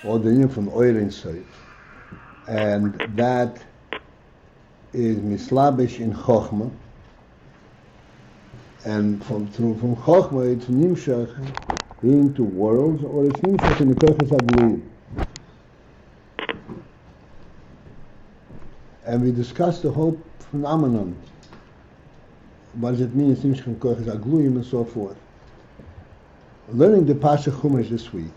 or the union from Oyer Sof, and that is mislabish in Chochma, and from Chochma it's nimshach into worlds, or it's nimshach in the Kochas Agluim. And we discussed the whole phenomenon. What does it mean? It's nimshach in Kochas Agluim and so forth. Learning the Pasha Chumash this week,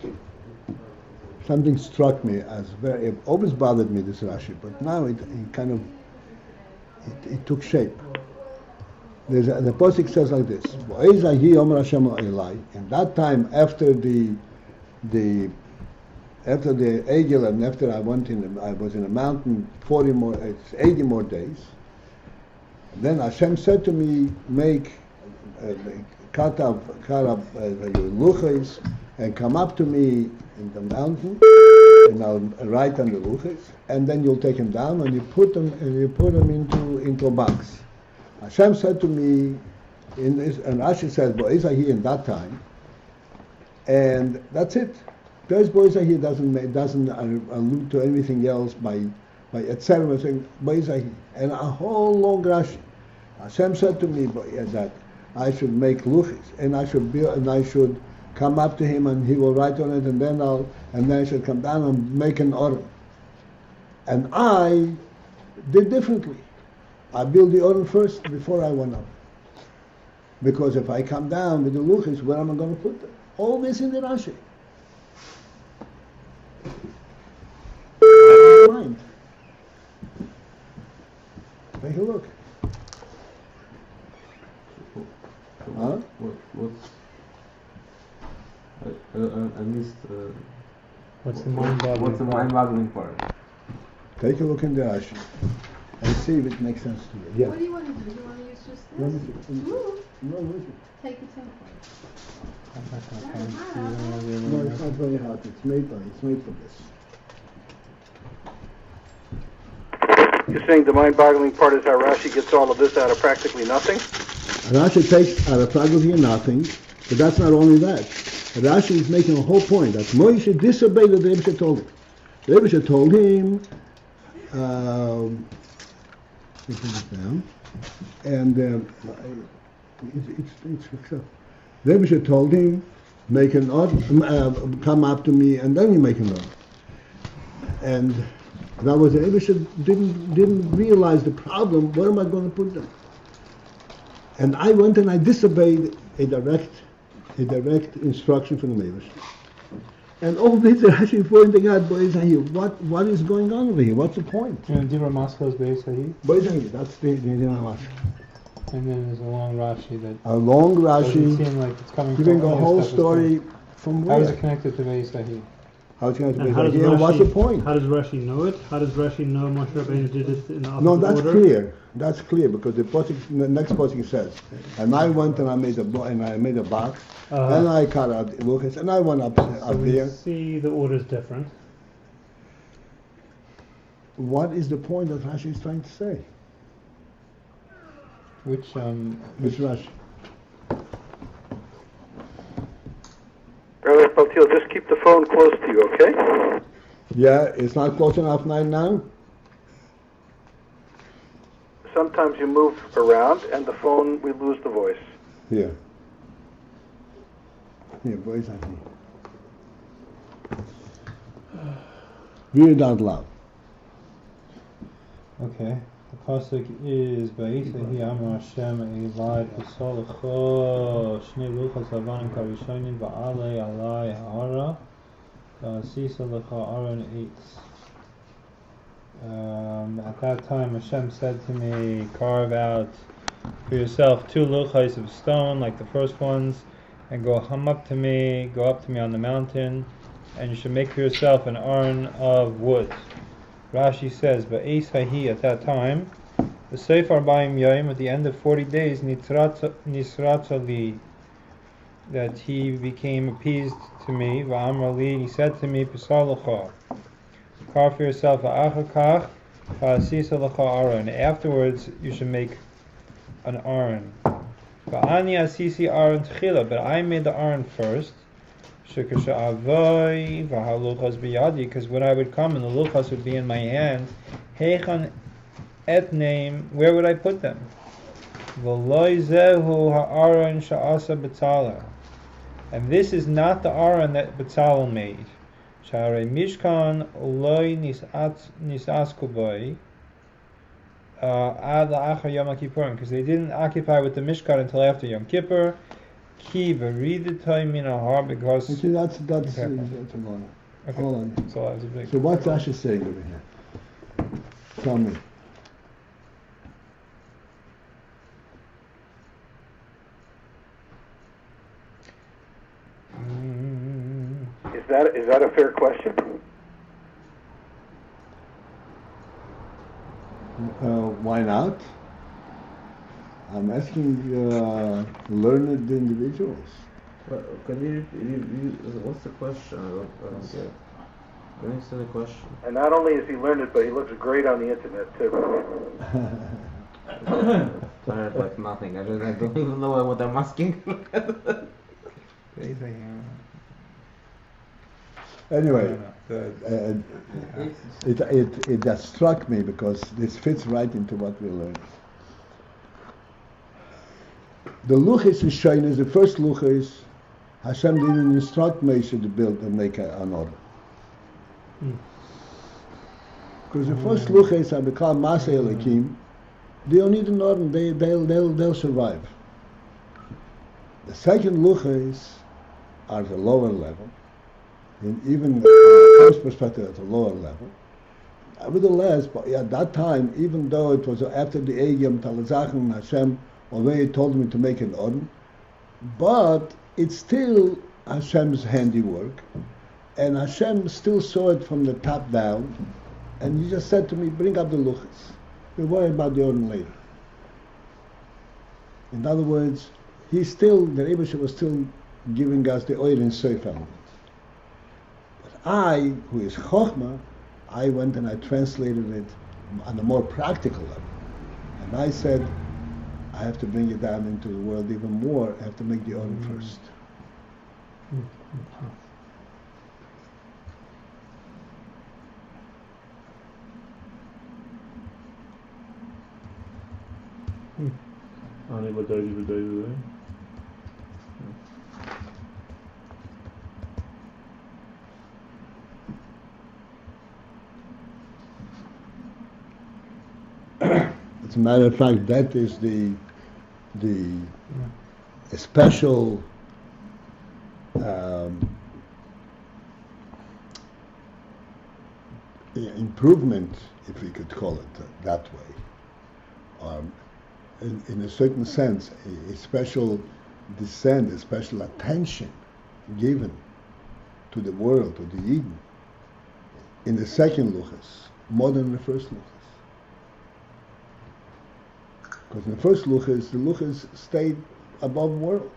something struck me as very, it always bothered me, this Rashi, but now it kind of, it took shape. The Pasuk says like this, in that time after the Egel, and after I was in the mountain 80 more days, then Hashem said to me, make cut up your luchas and come up to me in the mountain, and I'll write on the luchas, and then you'll take them down and you put them into a box. Hashem said to me in this, and Rashi says, "Bo'ezahi" in that time, and that's it. There's Bo'ezahi doesn't allude to anything else by etc. saying Bo'ezahi, and a whole long Rashi. Hashem said to me that I should make luchis, and I should come up to him, and he will write on it, and then I should come down and make an order. And I did differently. I built the order first before I went up. Because if I come down with the luchis, where am I going to put them? All this in the Rashi. Mind. Take a look. Huh? I missed. What's the mind-boggling part? Take a look in the Rashi and see if it makes sense to you. Yeah. What do you want to do? Do you want to use just this? No, take it in. No, it's not very hard. It's made for this. You're saying the mind-boggling part is how Rashi gets all of this out of practically nothing? Rashi takes out of practically nothing, but that's not only that. Rashi is making a whole point that Moshe disobeyed what the Rebbe told him. The Rebbe told him, down, and it's the Rebbe told him, make an order, come up to me, and then you make an order. And that was the Rebbe didn't realize the problem. Where am I going to put them? And I went and I disobeyed a direct instruction from the Rebbe. And all this is actually pointing out, what is going on over here? What's the point? And Dibra Moscow's Beis, that's the Dibra. And then there's a long Rashi that... A long Rashi, doesn't seem like it's coming giving from a whole story from where? How is it connected to Beis? How it's going to be and what's the point? How does Rashi know it? How does Rashi know Moshe Rabbeinu did it in the opposite No, that's order? clear. That's clear because the next posting says, and I went and I made a box, and I cut out Lucas, and I went up there. See, the order is different. What is the point that Rashi is trying to say? Which Rashi? Rabbi Paltiel, just keep the phone close to you, okay? Yeah, it's not close enough right now? Sometimes you move around and the phone, we lose the voice. Here. Here, voice I think. Read it out loud. Okay. The pasuk is Va'yisahi Amar Hashem Elai Pesalecha Shnei Luchas Lavan Karishonim Va'alei Alai Ha'ara Va'asisa Lecha Aaron Eitz. At that time Hashem said to me, carve out for yourself 2 luchos of stone like the first ones, and go up to me on the mountain, and you should make for yourself an urn of wood. Rashi says, Beis hahi, at that time, the Seif Arbaim Yayim, at the end of 40 days, Nisratza li, that he became appeased to me, Va'amra li, he said to me, Pesalecha, carve for yourself Va'achakach, Va'asisa lecha Aron, afterwards you should make an Aron. Va'ani asisi Aron tchila, but I made the Aron first, Shekasha'avoi v'haluchas biyadi, because when I would come and the luchas would be in my hand, heichan et name, where would I put them? V'loi zehu ha'aron sha'asa b'tzala. And this is not the aron that Betzalel made. Sha'arei mishkan loi nisasku boi ad la'achar Yom HaKippurim, because they didn't occupy with the Mishkan until after Yom Kippur. Ki v'ridetoi min ha'har, because... You see, that's Okay. that's a lot. Okay. Hold on. So that was a big... So what's Rashi saying over here? Tell me. Is that a fair question? Why not? I'm asking learned individuals. Can you what's the question? I don't get it. Can you answer the question? And not only is he learned, but he looks great on the internet too. Tired like nothing. I don't even know what I'm asking. Anyway, it just struck me because this fits right into what we learned. The luchis is showing is the first luchis. Hashem didn't instruct Moshe to build and make an order. Because the first luchis are become Masei Elokim. They don't need an order. They'll survive. The second luchis are the lower level. And even from the first perspective at a lower level. Nevertheless, but at that time, even though it was after the Egim Talazachem, Hashem already told me to make an Odin, but it's still Hashem's handiwork, and Hashem still saw it from the top down, and He just said to me, bring up the luchas. We'll worry about the Odin later. In other words, the Rebbe was still giving us the oil and soif element. I, who is Chochmah, I went and I translated it on a more practical level. And I said, I have to bring it down into the world even more. I have to make the order first. As a matter of fact, that is the special improvement, if we could call it that way, in a certain sense, a special descent, a special attention given to the world, to the Eden, in the second luchas, more than the first luchas. Because in the first luchas, the luchas stayed above world,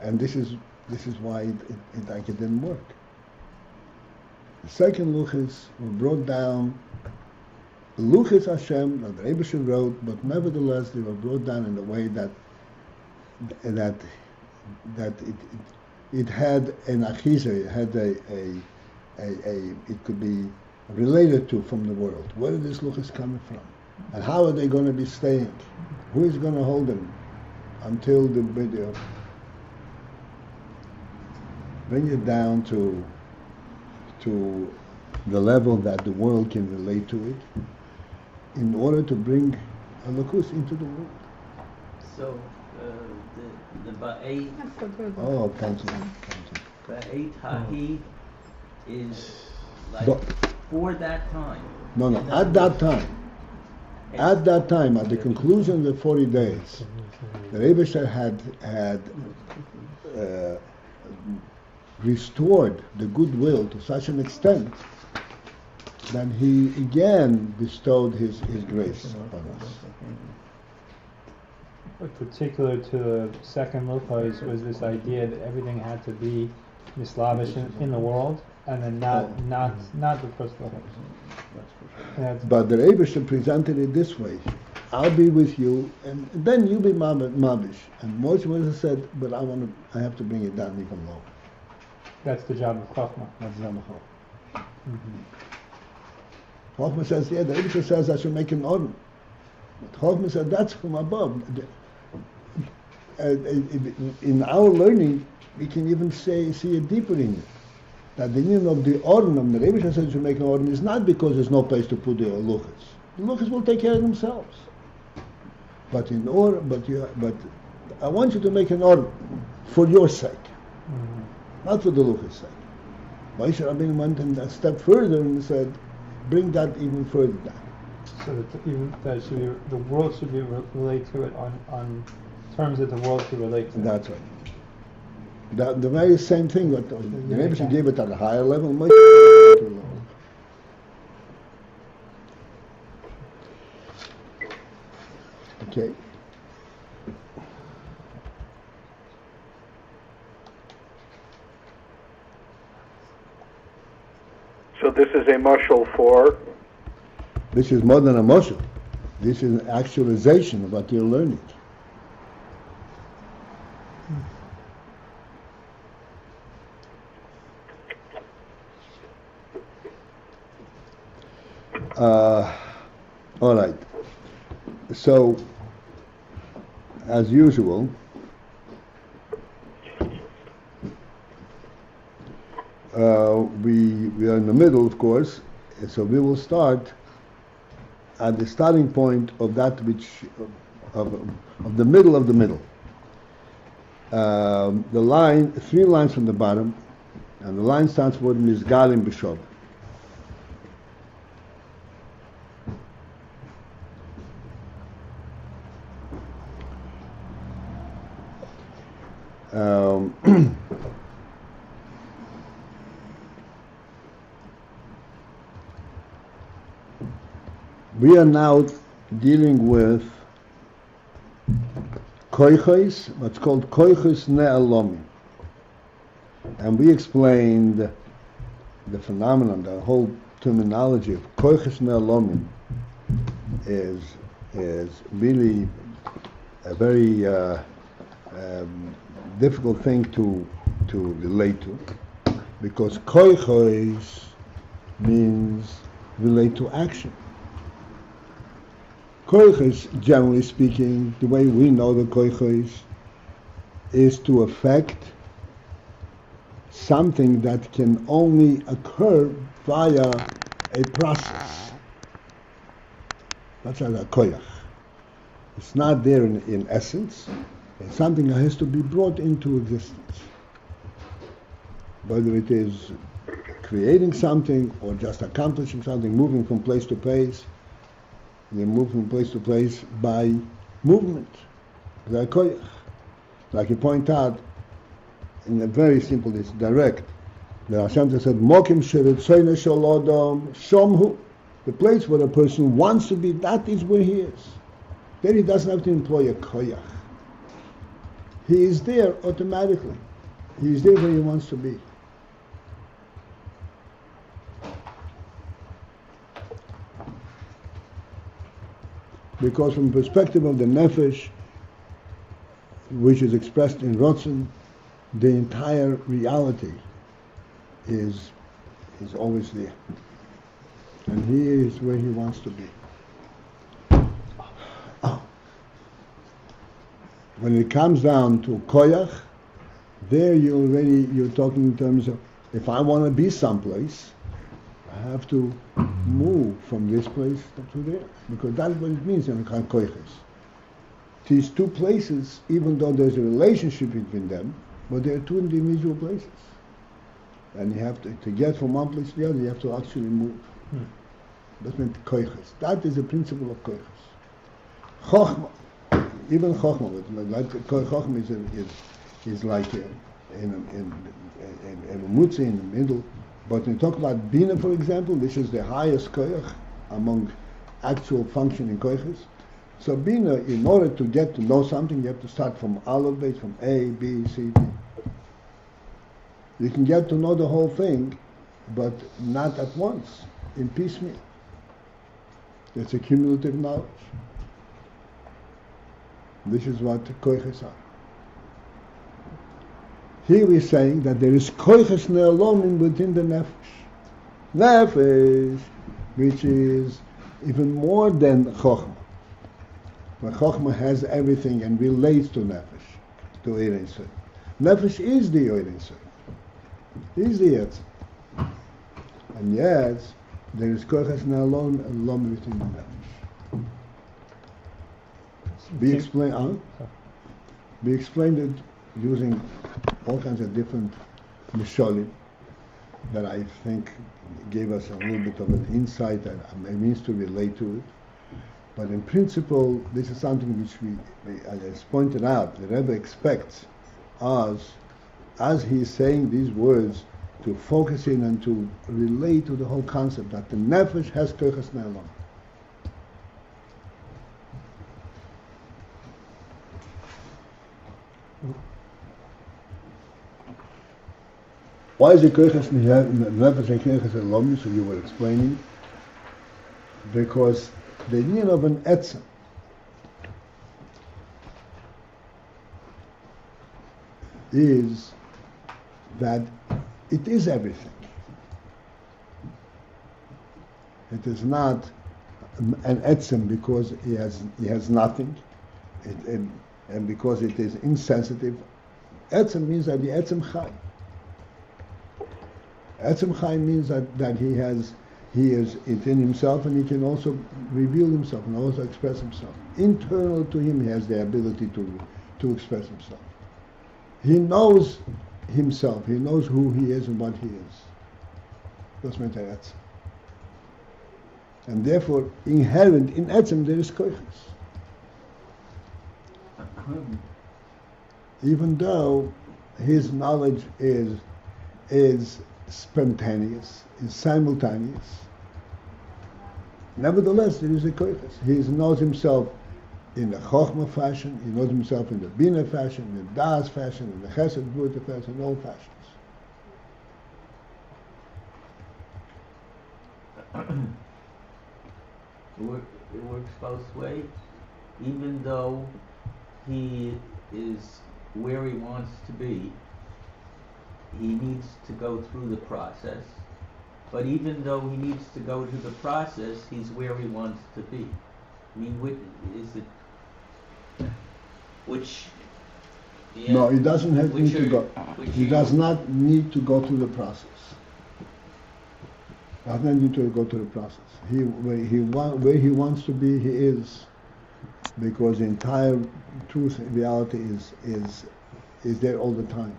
and this is why it didn't work. The second luchas were brought down. The luchas Hashem that the Rebbe wrote, but nevertheless they were brought down in a way that it had an achiza, it had it could be related to from the world. Where are these luchas coming from? And how are they going to be staying? Who is going to hold them until the video? Bring it down to the level that the world can relate to it, in order to bring a lukus into the world. So the Ba'et, That's so good. Oh, counsel. Ba'et Hahi is like No. for that time. No, at that time. At that time, at the conclusion of the 40 days, the Rebbe had restored the goodwill to such an extent that he again bestowed his grace upon us. But particular to the second luchos was this idea that everything had to be mislavish in the world, and then not the first luchos. But the Rebbe presented it this way: I'll be with you, and then you be mabish. And Moshe said, "But I have to bring it down even lower." That's the job of Chachma. That's not Chachma. Mm-hmm. Chachma says, yeah, the Rebbe says I should make an order. But Chachma said that's from above. In our learning, we can even see it deeper in it. That the union of the Ornum, the Rebbe says to make an Ornum, is not because there's no place to put the Luchas. The Luchas will take care of themselves. But I want you to make an Ornum for your sake, not for the Luchas' sake. Moshe Rabbeinu went a step further and said, bring that even further down. So the world should be relate to it on terms that the world should relate to. That's right. The very same thing, but the Rebbe gave it at a higher level, Moshe at a lower. Okay. So this is a mushal for? This is more than a mushal. This is an actualization of what you're learning. All right. So, as usual, we are in the middle, of course, so we will start at the starting point of that which of the middle of the middle. The line, 3 lines from the bottom, and the line starts with Mizgalim B'Shov. We are now dealing with koichos, what's called koichos ne'alomim. And we explained the phenomenon, the whole terminology of koichos ne'alomim is really a very difficult thing to relate to, because koichos means relate to action. Koichos, generally speaking, the way we know the koichos, is to affect something that can only occur via a process. That's a koich. It's not there in essence. It's something that has to be brought into existence. Whether it is creating something or just accomplishing something, moving from place to place. They move from place to place by movement. Like you point out, in a very simple, it's direct. The Hashem said, "Mokim sheretzoyne shel adam shomhu." The place where a person wants to be, that is where he is. Then he doesn't have to employ a koyach. He is there automatically. He is there where he wants to be. Because from the perspective of the nefesh, which is expressed in Rotzen, the entire reality is always there. And he is where he wants to be. When it comes down to koyach, there you're talking in terms of, if I want to be someplace, I have to move from this place to there, because that's what it means in koiches. These two places, even though there's a relationship between them, but they're two individual places. And you have to get from one place to the other, you have to actually move. That's meant koiches. That is the principle of koiches. Chochma, even chochma, like chochma is like in a mutzi in the middle. But when you talk about Bina, for example, this is the highest koyach among actual functioning koyches. So Bina, in order to get to know something, you have to start from Aleph Beis, from A, B, C, D. You can get to know the whole thing, but not at once, in piecemeal. It's a cumulative knowledge. This is what koyches are. Here we're saying that there is koiches ne'alomin within the nefesh. Nefesh, which is even more than chokhmah. But chokhmah has everything and relates to nefesh, to Ayin Sof. Nefesh is the Ayin Sof. Is the Yetzim. And yet, there is koiches ne'alomin within the nefesh. We explained it using all kinds of different mishalim that I think gave us a little bit of an insight and a means to relate to it. But in principle, this is something which as pointed out, the Rebbe expects us, as he is saying these words, to focus in and to relate to the whole concept that the nefesh has koiches ne'alomin. Why is the koiches nefesh and koiches ne'alomin? So you were explaining. Because the union of an etzem is that it is everything. It is not an etzem because he has nothing, and because it is insensitive. Etzem means that the etzem chai. Etzem chai means that he is within himself, and he can also reveal himself and also express himself. Internal to him, he has the ability to express himself. He knows himself. He knows who he is and what he is. That's my etzem. And therefore, inherent in etzem there is koiches. Even though his knowledge is spontaneous, is simultaneous, nevertheless there is a koiches. He knows himself in the chokhmah fashion, he knows himself in the bina fashion, in the das fashion, in the chesed gvurta fashion, in all fashions. It works both ways. Even though he is where he wants to be, he needs to go through the process. But even though he needs to go through the process, he's where he wants to be. I mean, is it which? Yeah, No, he doesn't have which need to go. He does not need to go through the process. Does not need to go through the process. Where he wants to be, he is, because the entire truth, reality is there all the time.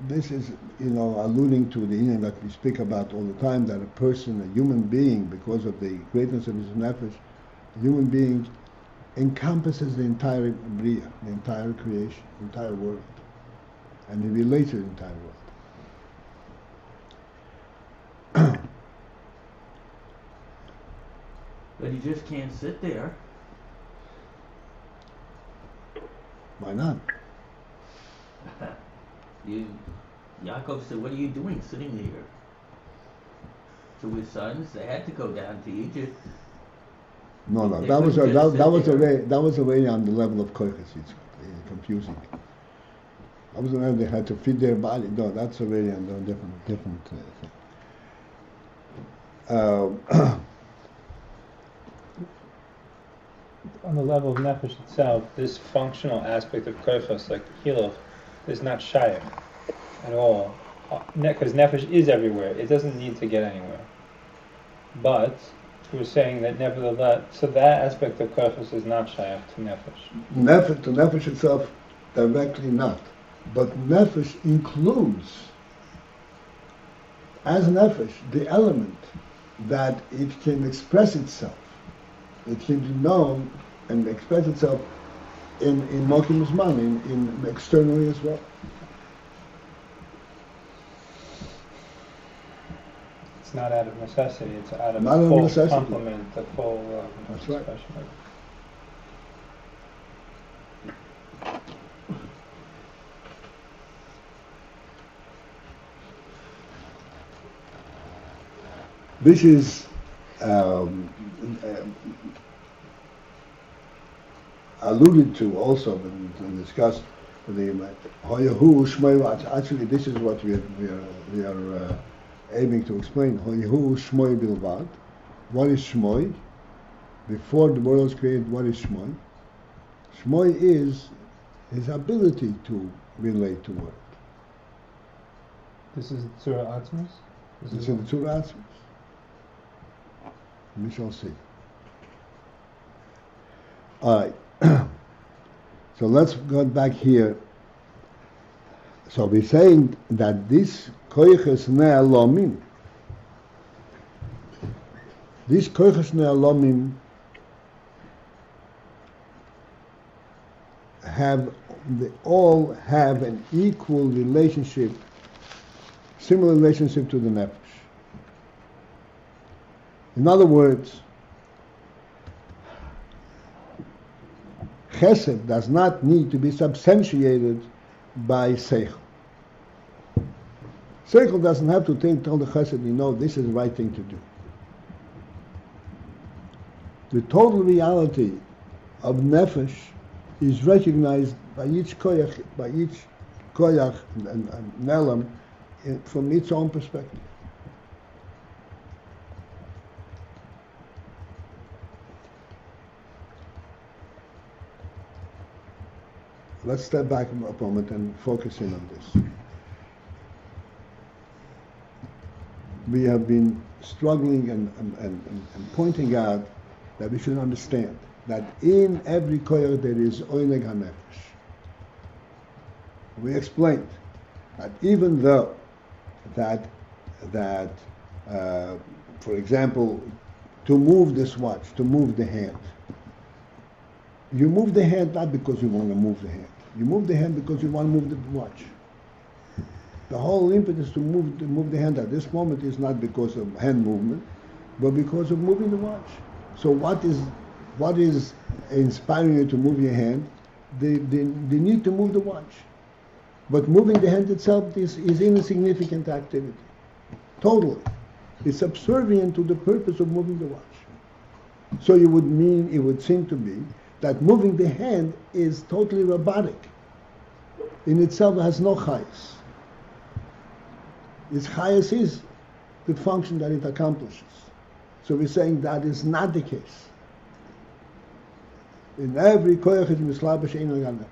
This is, alluding to the Indian that we speak about all the time, that a person, a human being, because of the greatness of his nefesh, a human being encompasses the entire bria, the entire creation, the entire world, and he relates to the entire world. But he just can't sit there. Why not? Yaakov said, "What are you doing sitting here?" To his sons, they had to go down to Egypt. No, They that was couldn't just that was sit there. that was already on the level of koiches. It's confusing. That was when they had to feed their body. No, that's already on a different thing. On the level of nefesh itself, this functional aspect of koiches, like hiluch, is not shaykh at all. Because nefesh is everywhere. It doesn't need to get anywhere. But we're saying that nevertheless, so that aspect of koiches is not shaykh to nefesh. To nefesh itself, directly not. But nefesh includes, as nefesh, the element that it can express itself. It can be known and express itself in Mokim Zman, in externally as well. It's not out of necessity, it's out of Not out of full necessity. complement, the full That's right. expression of it. This is alluded to also when discussed Hoyahu Shmoy. Actually, this is what we are aiming to explain. Hoyahu Shmoy Bilvad. What is Shmoy? Before the world was created, what is Shmoy? Shmoy is his ability to relate to world. This is Tzura Atzmus? This is the Tzura Atzmus. We shall see. All right. So let's go back here. So we're saying that this koiches ne'alomim, these koiches ne'alomim they all have an equal relationship, similar relationship to the nefesh. In other words, chesed does not need to be substantiated by seichel. Seichel doesn't have to tell the chesed, this is the right thing to do. The total reality of nefesh is recognized by each koyach, and nelam from its own perspective. Let's step back a moment and focus in on this. We have been struggling and pointing out that we should understand that in every koyach there is oineg hanefesh. We explained that even though that for example, to move this watch, to move the hand, you move the hand not because you want to move the hand. You move the hand because you want to move the watch. The whole impetus to move the hand at this moment is not because of hand movement, but because of moving the watch. So what is inspiring you to move your hand? The need to move the watch. But moving the hand itself is insignificant activity. Totally. It's subservient to the purpose of moving the watch. So it would seem to be that moving the hand is totally robotic. In itself, it has no chayas. Its chayas is the function that it accomplishes. So we're saying that is not the case. In every koyach is mislabesh ein al nefesh.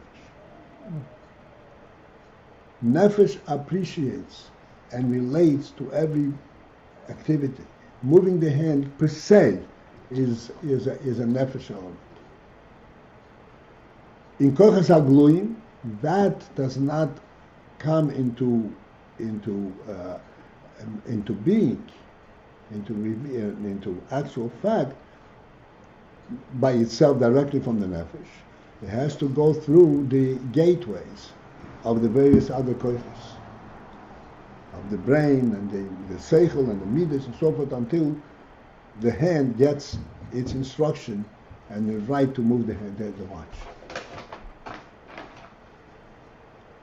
Nefesh appreciates and relates to every activity. Moving the hand per se is a nefesh element. In koyach hagluim, that does not come into being, into actual fact by itself directly from the nefesh. It has to go through the gateways of the various other koyches, of the brain and the seichel and the midas and so forth, until the hand gets its instruction and the right to move the watch.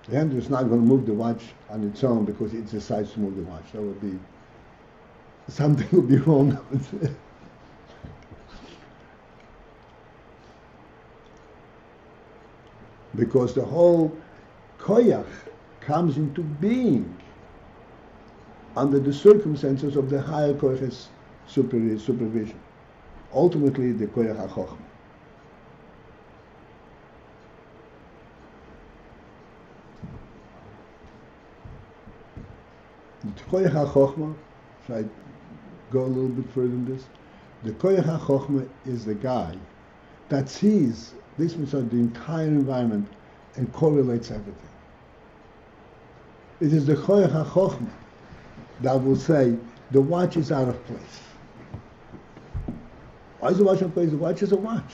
The hand is not going to move the watch on its own because it decides to move the watch. That would be, something would be wrong. Because the whole koyach comes into being under the circumstances of the higher koyach's supervision. Ultimately, the koyach ha-chochmah. The koyach ha-chochmah, should I go a little bit further in this? The koyach ha-chochmah is the guy that sees this means the entire environment and correlates everything. It is the koyach ha-chochmah that will say the watch is out of place. Why is the watch out of place? The watch is a watch.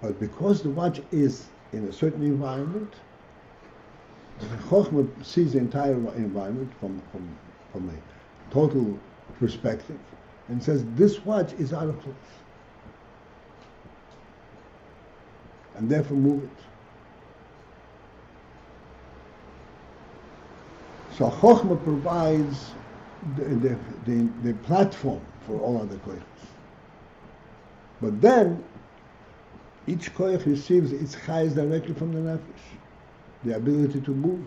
But because the watch is in a certain environment, the Chochmah sees the entire environment from a total perspective and says this watch is out of place. And therefore move it. So Chochmah provides the platform for all other koyches. But then Each koyach receives its chayes directly from the nefesh, the ability to move.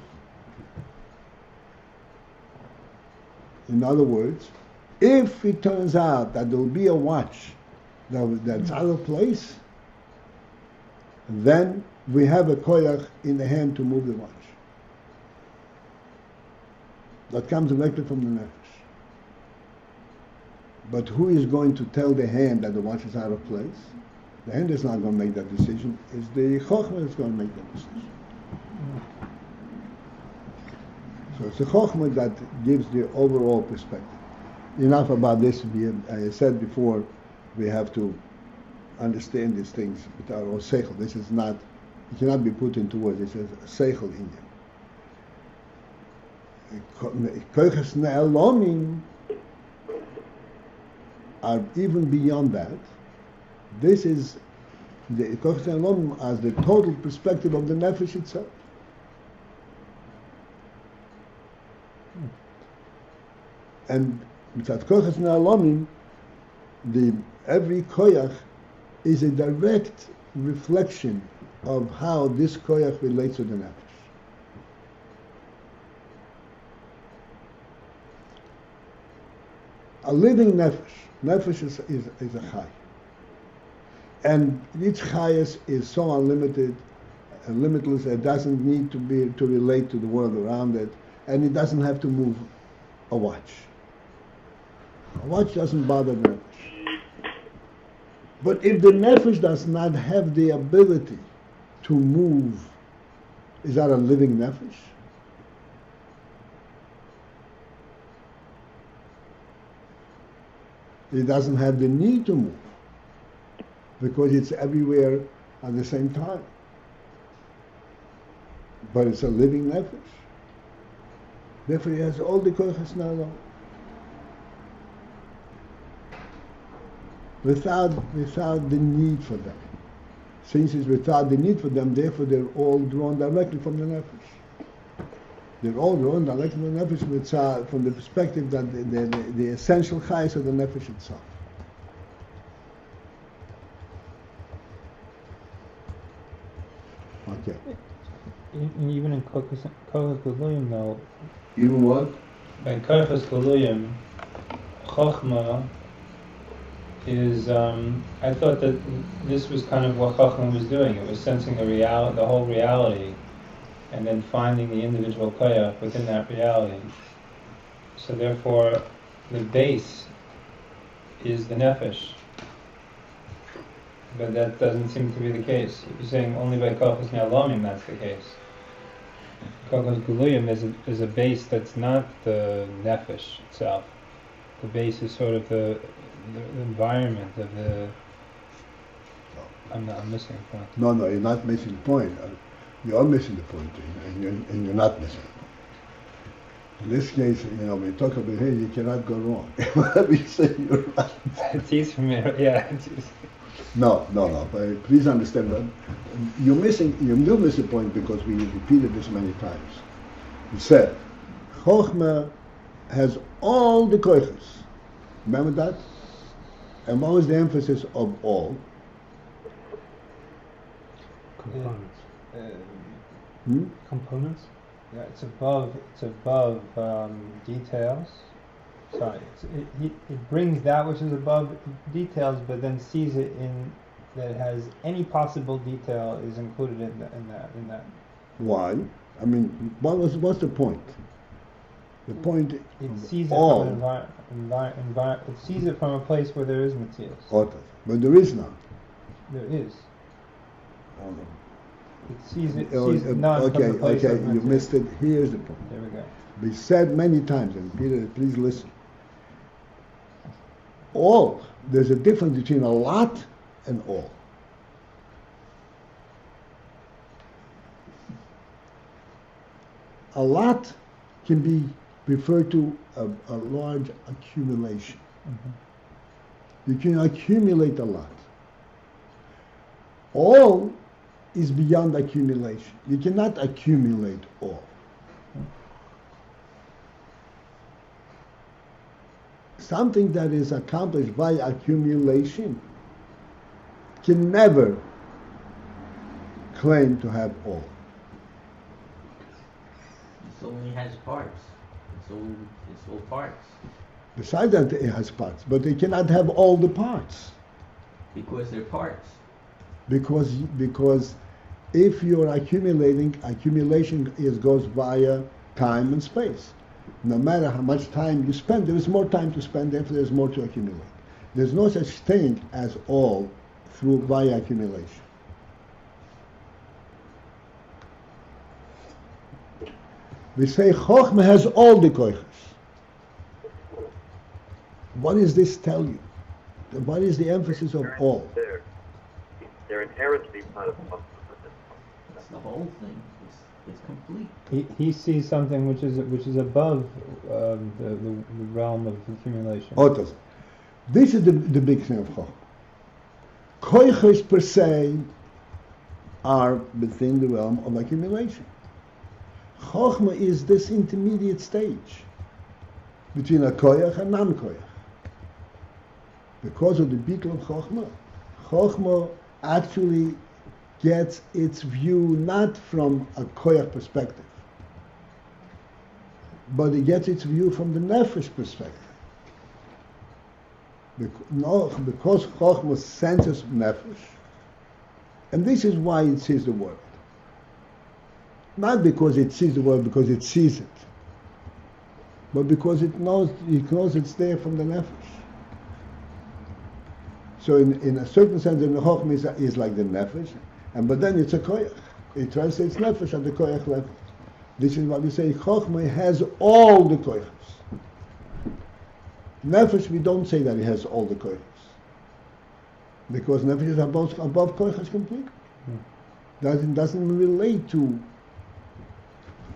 In other words, if it turns out that there will be a watch that's out of place, then we have a koyach in the hand to move the watch. That comes directly from the nefesh. But who is going to tell the hand that the watch is out of place? The hand is not going to make that decision. It's the chokhmah that's going to make that decision. So it's the chokhmah that gives the overall perspective. Enough about this. I said before, we have to understand these things with our own seichel. This is not, it cannot be put into words. It's a seichel in them. Koyches ne'elomim are even beyond that. This is the koyches ne'elomim as the total perspective of the nefesh itself. And without koyches ne'elomim, every koyach is a direct reflection of how this koyach relates to the nefesh. A living nefesh is a chai. And each chayas is so unlimited and limitless, it doesn't need to relate to the world around it, and it doesn't have to move a watch. A watch doesn't bother the nefesh. But if the nefesh does not have the ability to move, is that a living nefesh? It doesn't have the need to move because it's everywhere at the same time. But it's a living nefesh. Therefore, it has all the koyches ne'elomim. Without the need for them. Since it's without the need for them, therefore they're all drawn directly from the nefesh. They're all drawn directly from the nefesh, which are from the perspective that the essential chayes of the nefesh itself. Okay. Even in koyches galuyim, though. Even what? By koyches galuyim, chokhmah is, I thought that this was kind of what Chacham was doing. It was sensing the whole reality, and then finding the individual koyach within that reality. So therefore, the Beis is the nefesh. But that doesn't seem to be the case. You're saying only by koyches ne'elomim that's the case. Koyches galuyim is a Beis that's not the nefesh itself. The Beis is sort of the environment of the. I'm missing a point. No, you're not missing the point. You are missing the point, and you're not missing. In this case, when you talk about here, you cannot go wrong. Whatever you say, you're right. It's easy for me. Yeah. No. But please understand that you do miss a point because we repeated this many times. You said, Chochmah has all the koyches. Remember that? And what was the emphasis of all? Components. Components? Yeah, it's above details. Sorry, it brings that which is above details, but then sees it in that it has any possible detail is included in that. Why? I mean, what's the point? The point It sees it all. from it sees it from a place where there is materials. But there is none. There is. Oh, It sees it. no. Sees none from the place of You materials. missed it. Here's the point. There we go. We said many times, and Peter, please listen. All. There's a difference between a lot and all. A lot can be referred to a large accumulation. Mm-hmm. You can accumulate a lot. All is beyond accumulation. You cannot accumulate all. Something that is accomplished by accumulation can never claim to have all. It only has parts. It's all parts. Besides that, it has parts, but it cannot have all the parts. Because they're parts. Because if you're accumulation goes via time and space. No matter how much time you spend, there is more time to spend, therefore there's more to accumulate. There's no such thing as all via accumulation. We say Chochmah has all the koiches. What does this tell you? What is the emphasis of all? They're inherently part of the That's the whole thing. It's complete. He sees something which is above the realm of accumulation. Otos. This is the big thing of Chochmah. Koiches per se are within the realm of accumulation. Chochmah is this intermediate stage between a koyach and non-koyach. Because of the beetle of Chochmah actually gets its view not from a koyach perspective, but it gets its view from the nefesh perspective. Because Chochmah senses nefesh, and this is why it sees the world. Not because it sees the world because it sees it, but because it knows it's there from the nefesh. So in a certain sense, the Chochmah is like the nefesh, but then it's a koyach. It translates nefesh at the koyach level. This is what we say, Chochmah has all the koyachs. Nefesh, we don't say that it has all the koyachs. Because nefesh is above koyachs completely. Doesn't relate to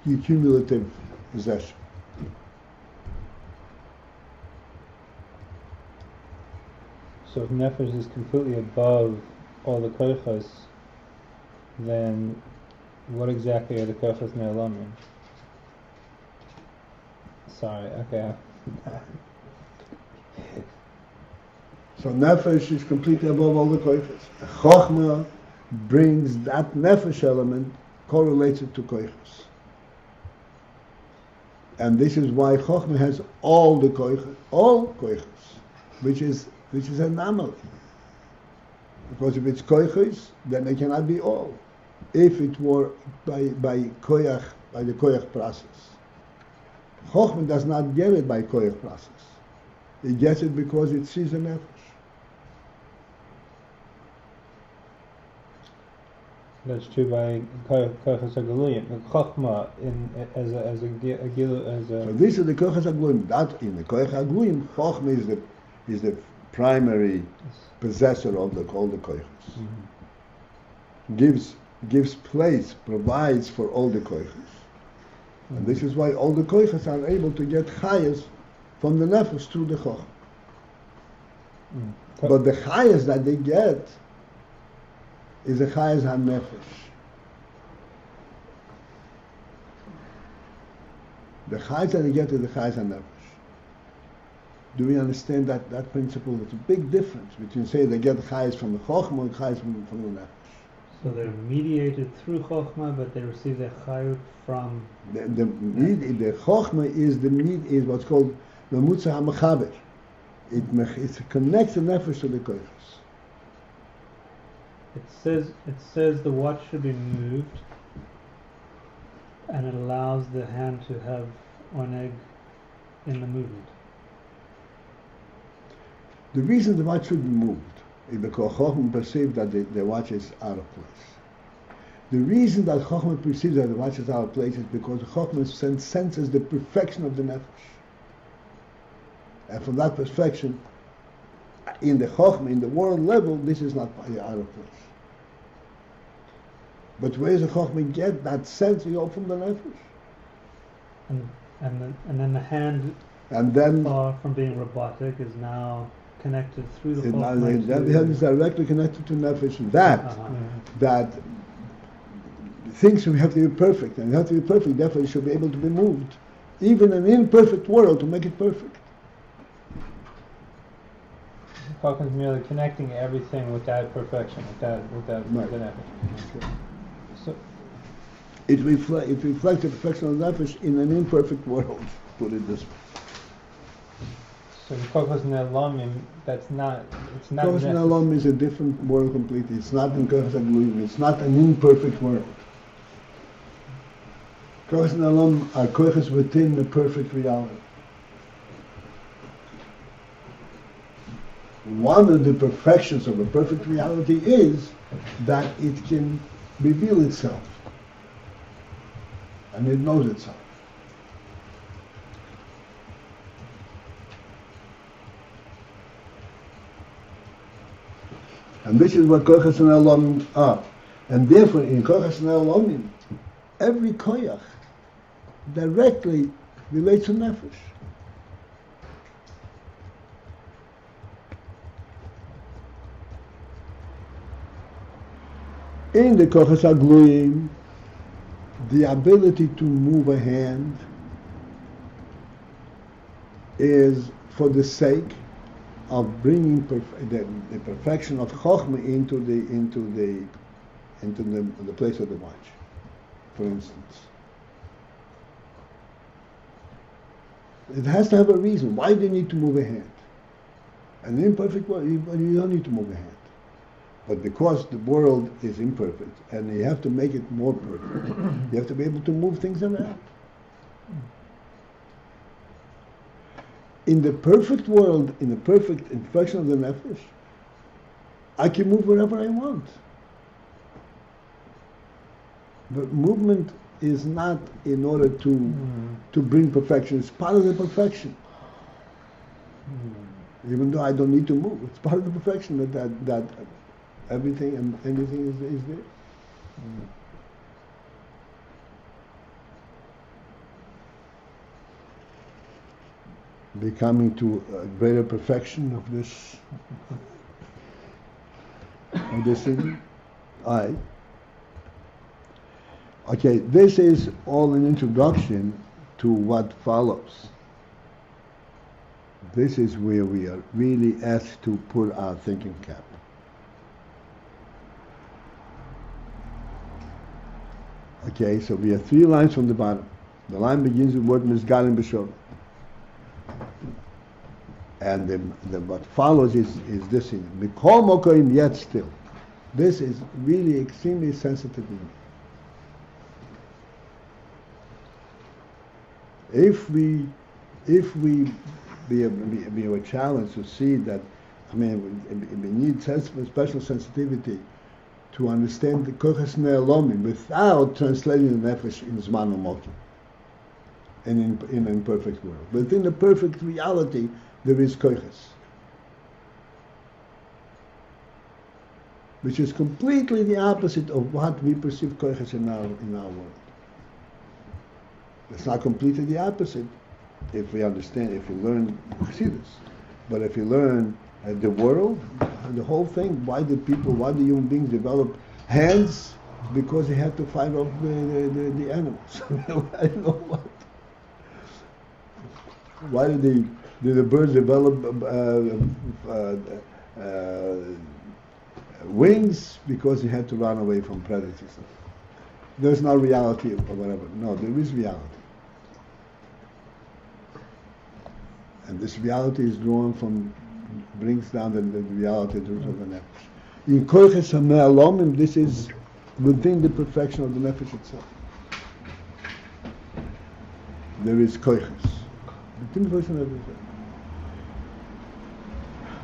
the cumulative possession. So if nefesh is completely above all the koichos, then what exactly are the koichos ne'elamim? Sorry, okay. So nefesh is completely above all the koichos. Chochmah brings that nefesh element, correlates it to koichos. And this is why Chochmah has all the koichos, which is an anomaly. Because if it's koichos, then it cannot be all. If it were by the koyach process. Chochmah does not get it by koyach process. It gets it because it sees a nefesh. That's true by koichos hagaluyim. The chochmah So this is the koyach hagaluyim. That in the koyach hagaluyim, chochmah is the primary possessor of all the koyachs. Mm-hmm. Gives place, provides for all the koyachs. Mm-hmm. And this is why all the koyachs are able to get chayas from the nefesh through the chochmah. Mm-hmm. But the chayas that they get is the chayas ha-nefesh. The chayas that they get is the chayas ha-nefesh. Do we understand that principle? There's a big difference between, say, they get chayas from the chochmah and chayas from the nefesh. So they're mediated through chochmah, but they receive their chayut from... The chochmah is what's called the mutza ha-mechaber. It connects the nefesh to the koichos. It says the watch should be moved, and it allows the hand to have oneg in the movement. The reason the watch should be moved is because Chochmah perceives that the watch is out of place. The reason that Chochmah perceives that the watch is out of place is because Chochmah senses the perfection of the nefesh. And from that perfection, in the Chochmah, in the world level, this is not out of place. But where does the Chochmah get that sense? From the nefesh. And then the hand, far from being robotic, is now connected through the Chochmah. The hand is directly connected to nefesh. That things have to be perfect, and have to be perfect. Therefore, it should be able to be moved, even in an imperfect world, to make it perfect. Chochmah is merely connecting everything with that perfection, with that right. nefesh. it reflects the perfection of the nefesh in an imperfect world, put it this way. So the Kochas Ne'elamim, it's not Kochas nefesh. Ne'elamim is a different world completely. It's not in Kochas HaGluim. It's not an imperfect world. Kochas Ne'elamim are Kochas within the perfect reality. One of the perfections of a perfect reality is that it can reveal itself. And it knows itself. And this is what Kochas Ne'elamim are. And therefore, in Kochas Ne'elamim, every koyach directly relates to nefesh. In the Kochas HaGluim, the ability to move a hand is for the sake of bringing the perfection of Chochmah into the place of the watch, for instance. It has to have a reason. Why do you need to move a hand? An imperfect world, you don't need to move a hand. But because the world is imperfect and you have to make it more perfect, you have to be able to move things around. In the perfect world, in the perfect imperfection of the nefesh, I can move wherever I want. But movement is not in order to bring perfection. It's part of the perfection. Even though I don't need to move, it's part of the perfection that everything and anything is there. Becoming to a greater perfection of this thing. Okay, this is all an introduction to what follows. This is where we are really asked to put our thinking cap. Okay, so we have 3 lines from the bottom. The line begins with word Mizgalim B'Shor. And what follows is this thing. Mikol Mokoim, yet still. This is really extremely sensitive. If we be a challenge to see that, we need special sensitivity to understand the Kochas Ne'elamim without translating the nefesh in Zman U'Mokim, in an imperfect world. Within the perfect reality, there is Kochas, which is completely the opposite of what we perceive Kochas in our world. It's not completely the opposite if we understand, if you learn Chassidus. But if you learn the world, the whole thing, why do human beings develop hands? Because they have to fight off the animals. I don't know what. Why do the birds develop wings? Because they have to run away from predators. There's no reality or whatever. No, there is reality. And this reality is brings down the reality of the nefesh. In Kochas HaNe'elamim, this is within the perfection of the nefesh itself. There is Kochas. Within the perfection of the nefesh.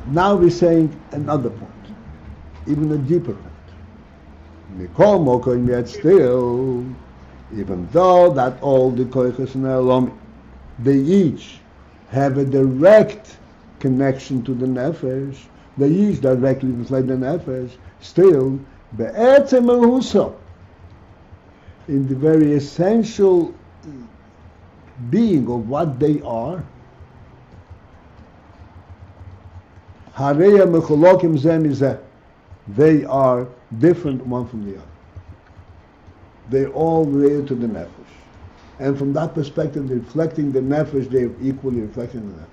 Now we're saying another point, even a deeper point. Mikol Mokoim, yet still, even though that all the Kochas HaNe'elamim, they each have a direct connection to the nefesh, they each directly reflect the nefesh, still, be'etzem eluso, in the very essential being of what they are, hareya mecholokim zeh mizeh, they are different one from the other. They're all related to the nefesh. And from that perspective, reflecting the nefesh, they're equally reflecting the nefesh.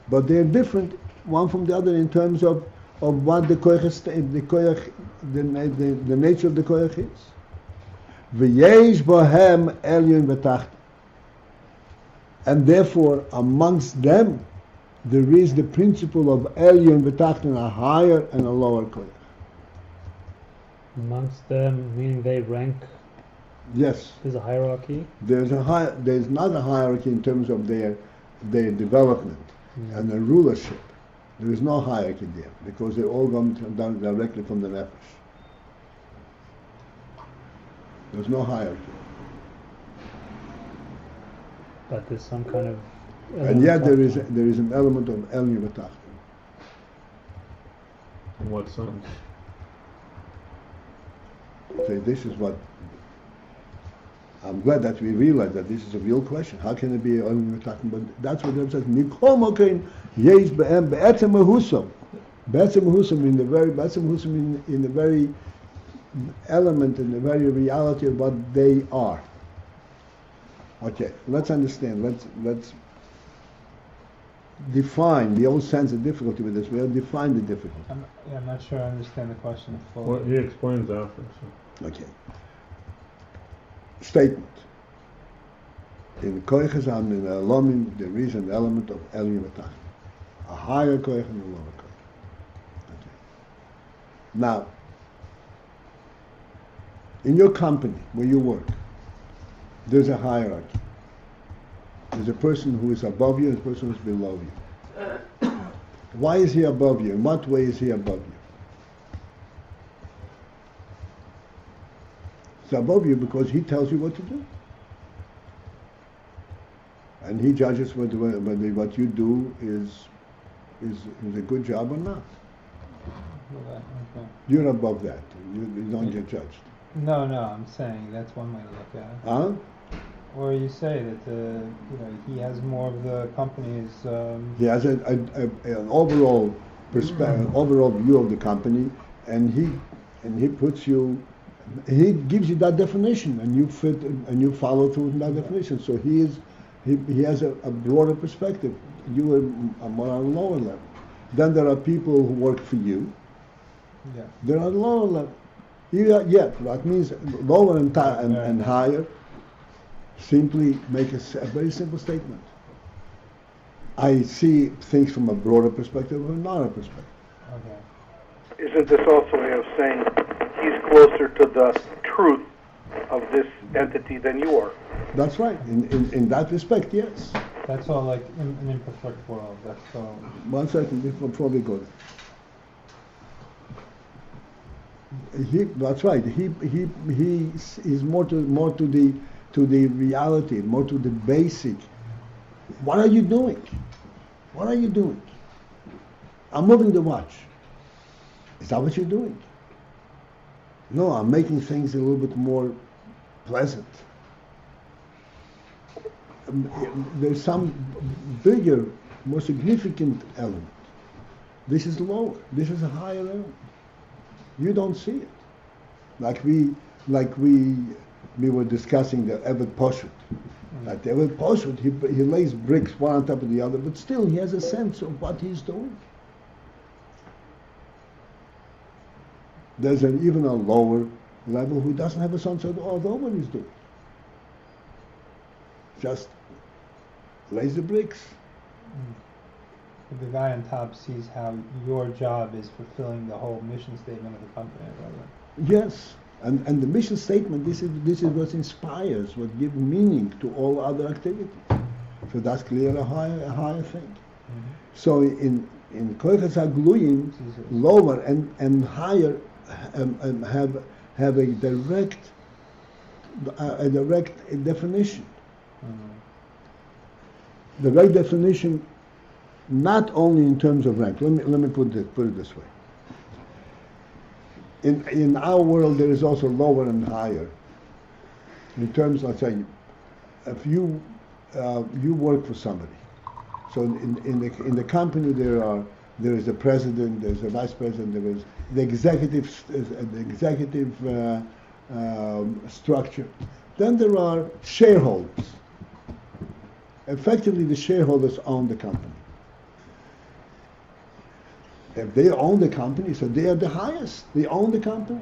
But they're different one from the other in terms of what the nature of the koyach is. V'yesh bohem elyon v'tacht. And therefore, amongst them, there is the principle of elyon v'tachton, a higher and a lower koyach. Amongst them, meaning they rank, Yes, there's a hierarchy. there's not a hierarchy in terms of their development and the rulership. There is no hierarchy there because they all come down directly from the nefesh. There's no hierarchy. But there's some kind of. And yet there is an element of elyon v'tachton. In what sense? So this is what I'm glad that we realize that this is a real question. How can it be elyon v'tachton? But that's what it says. Mikol mokein yesh be'em be'etzem mahusam. Be'etzem mahusam in the very element, in the very reality of what they are. Okay, let's understand. Let's define the old sense of difficulty with this. We'll define the difficulty. I'm not sure I understand the question fully. Well, he explains after. So. Okay. Statement. In koiches and in alomim, there is an element of elyon v'tachton. A higher koich and a lower koich. Okay. Now, in your company where you work, there's a hierarchy. There's a person who is above you and a person who is below you. Why is he above you? In what way is he above you? He's above you because he tells you what to do. And he judges whether what you do is a good job or not. Okay. You're above that. You don't get judged. No, I'm saying that's one way to look at it. Huh? Or you say that he has more of the company's. He has an overall perspective, overall view of the company, and he puts you. He gives you that definition, and you fit and you follow through with that definition. So he has a broader perspective. You are more on a lower level. Then there are people who work for you. Yeah. They're on a lower level. That means lower and higher. Simply make a very simple statement. I see things from a broader perspective or a narrower perspective. Okay. Isn't this also a way of saying he's closer to the truth of this entity than you are? That's right. In that respect, yes. That's all like in an imperfect world. That's all. 1 second before we go there. That's right. He is more to the reality, more to the basic. What are you doing? What are you doing? I'm moving the watch. Is that what you're doing? No, I'm making things a little bit more pleasant. There's some bigger, more significant element. This is lower. This is a higher element. You don't see it. Like we were discussing the Evet Poshut. Like the Evet Poshut, he lays bricks one on top of the other, but still he has a sense of what he's doing. There's even a lower level who doesn't have a sense of what he's doing. Just lays the bricks. The guy on top sees how your job is fulfilling the whole mission statement of the company, rather. Yes, and the mission statement. This is what inspires, what gives meaning to all other activities. So that's clearly a higher thing. Mm-hmm. So in Koiches HaGluyim, lower and higher have a direct definition. Mm-hmm. The right definition, not only in terms of rank. Let me put it this way. In our world, there is also lower and higher. In terms, let's say, if you work for somebody, so in the company there is a president, there's a vice president, there is the executive structure. Then there are shareholders. Effectively, the shareholders own the company. If they own the company, so they are the highest. They own the company.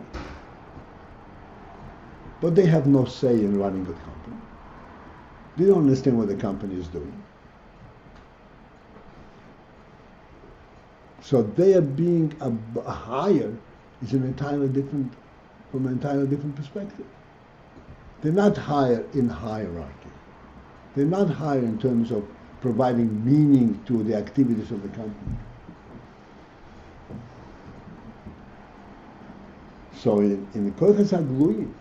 but they have no say in running the company. They don't understand what the company is doing. So they are being a higher is from an entirely different perspective. They're not higher in hierarchy. They're not higher in terms of providing meaning to the activities of the company. So in the Koyches HaGluyim,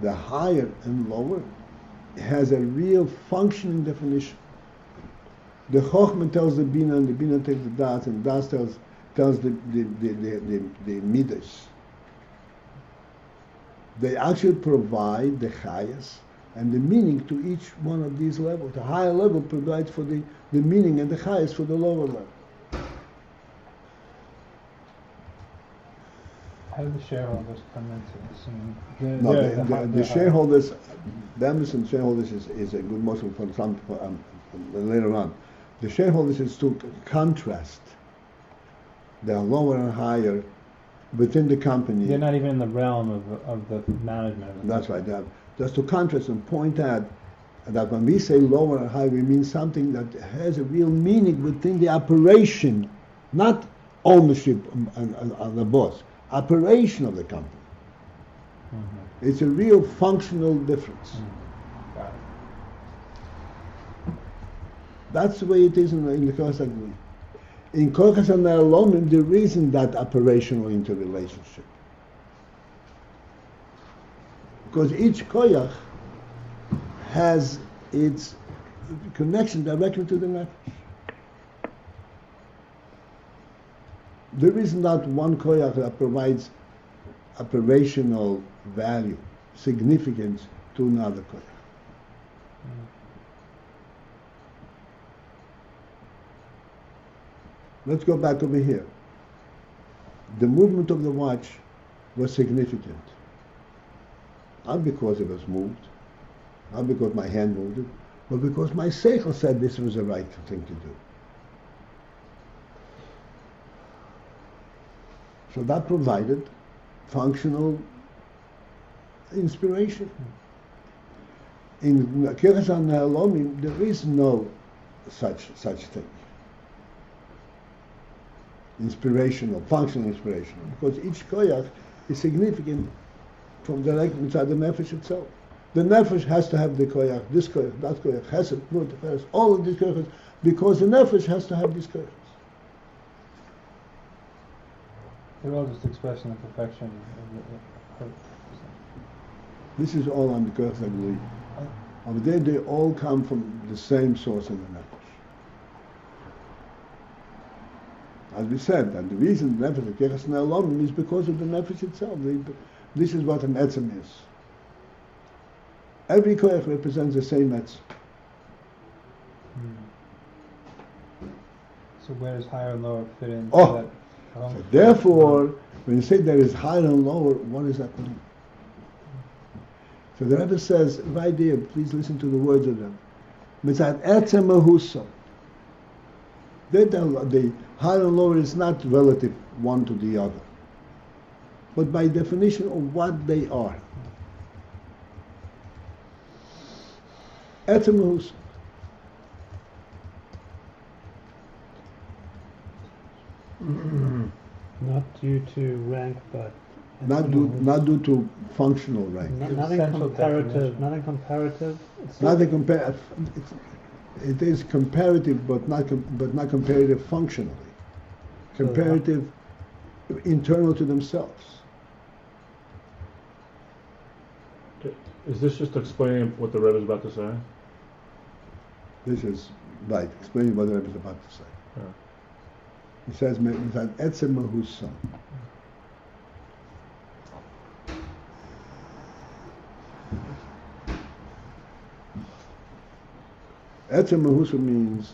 the higher and lower has a real functioning definition. The Chochmah tells the Bina, and the Bina takes the Das, and Das tells the Midas. They actually provide the Chayas and the meaning to each one of these levels. The higher level provides for the meaning and the Chayas for the lower level. How do the shareholders come into this? No, the shareholders, the Emerson shareholders is a good motion for some later on. The shareholders is to contrast the lower and higher within the company. They're not even in the realm of the management. That's right. Just to contrast and point out that when we say lower and higher, we mean something that has a real meaning within the operation, not ownership and the boss. Operation of the company. Mm-hmm. It's a real functional difference. Mm-hmm. Got it. That's the way it is in the Koyches HaGluyim. In Koyches HaNe'elomim, there isn't that operational interrelationship. Because each koyach has its connection directly to the nefesh. There is not one koyach that provides operational value, significance to another koyach. Let's go back over here. The movement of the watch was significant. Not because it was moved, not because my hand moved it, but because my seichel said this was the right thing to do. So that provided functional inspiration. In Koyches HaNe'elomim, there is no such thing. Inspirational, functional inspirational, because each koyach is significant from directly inside the nefesh itself. The nefesh has to have the koyach, this koyach, that koyach, chesed, nut, tiferes, all of these koyachs, because the nefesh has to have these koyachs. They're all just expressing the perfection of This is all on the Koyches HaGluyim. Over there, they all come from the same source in the nefesh. As we said, that the reason the nefesh of Koyches HaNe'elomim is because of the nefesh itself. This is what an etzem is. Every koyach represents the same etzem. So where does higher and lower fit in? So therefore, when you say there is higher and lower, what does that mean? So the Rebbe says right there, please listen to the words of them. Mitzad etzem mehuso. The higher and lower is not relative one to the other, but by definition of what they are. Etzem mehuso. Not due to rank, but Not due to functional rank. nothing comparative. Nothing comparative. It is comparative, but not comparative functionally. Comparative, internal to themselves. Is this just explaining what the Rebbe is about to say? This is right. Explaining what the Rebbe is about to say. Yeah. He says, "Mitzad etzem mehuso." Etzem mehuso means,